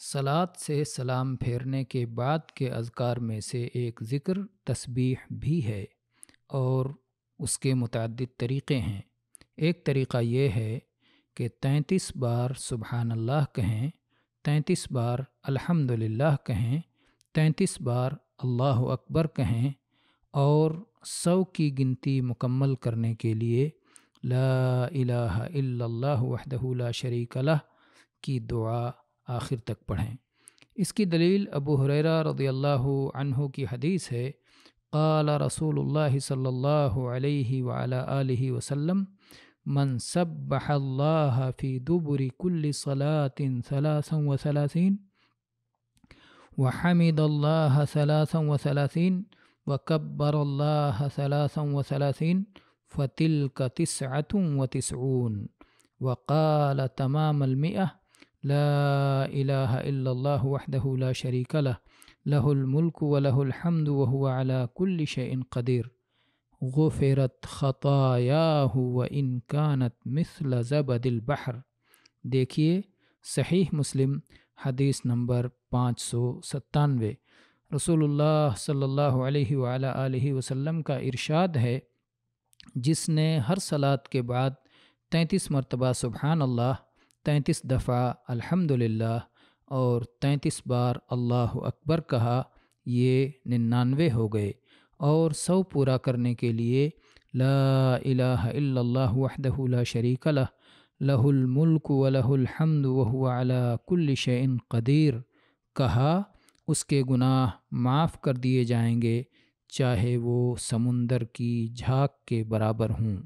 صلاۃ سے سلام پھیرنے کے بعد کے اذکار میں سے ایک ذکر تسبیح بھی ہے اور اس کے متعدد طریقے ہیں۔ ایک طریقہ یہ ہے کہ 33 بار سبحان اللہ کہیں، 33 بار الحمدللہ کہیں، 33 بار اللہ اکبر کہیں اور 100 کی گنتی مکمل کرنے کے لیے لا الہ الا اللہ وحدہ لا شریک لہ کی دعا آخر تک پڑھیں۔ اس کی دلیل ابو ہریرہ رضی اللہ عنہ کی حدیث ہے، قال رسول اللہ صلی اللہ علیہ وعلی آلہ وسلم من سبح اللہ فی دبر کل صلاة 33 وحمد اللہ 33 وکبر اللہ 33 فتلک 99 وقال تمام المئة لا الہ الا اللہ وحدہ لا شریک لہ لہ الملک ولہ الحمد وہو علی کل شیء قدیر غفرت خطایاہ وان کانت مثل زبد البحر۔ دیکھیے صحیح مسلم حدیث نمبر 597۔ رسول اللہ صلی اللہ علیہ وعلی آلہ وسلم کا ارشاد ہے، جس نے ہر صلاۃ کے بعد 33 مرتبہ سبحان اللہ، 33 دفعہ الحمدللہ اور 33 بار اللہ اکبر کہا، یہ 99 ہو گئے، اور 100 پورا کرنے کے لیے لا الہ الا اللہ وحدہ لا شریک لہ لہ الملک ولہ الحمد وہو علی کل شیء قدیر کہا، اس کے گناہ معاف کر دیے جائیں گے، چاہے وہ سمندر کی جھاگ کے برابر ہوں۔